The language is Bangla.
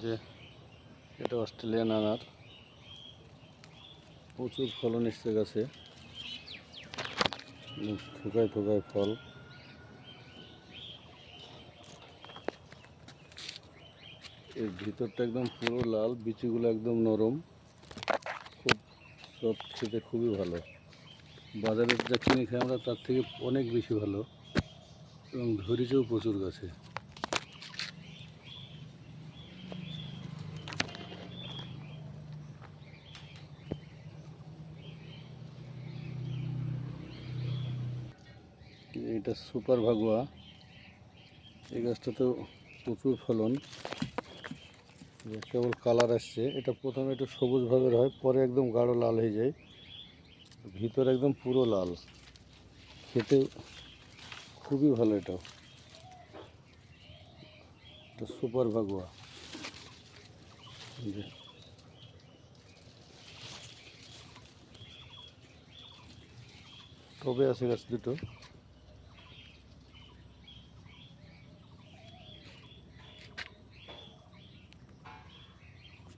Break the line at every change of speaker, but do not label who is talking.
যে এটা অস্ট্রেলিয়ান আনার, প্রচুর ফলন এসছে গাছে, থোকায় থোকায় ফল। এর ভিতরটা একদম পুরো লাল, বিচিগুলো একদম নরম, খুব সব খেতে খুবই ভালো। বাজারে যা কিনে খাই আমরা তার থেকে অনেক বেশি ভালো, এবং ধরেছেও প্রচুর গাছে। এটা সুপার ভাগুয়া, এই গাছটাতেও প্রচুর ফলন, কেবল কালার আসছে। এটা প্রথমে একটু সবুজ ভাবের হয়, পরে একদম গাঢ় লাল হয়ে যায়, ভিতর একদম পুরো লাল, খেতে খুবই ভালো। এটা সুপার ভাগুয়া। টবে আছে গাছ দুটো।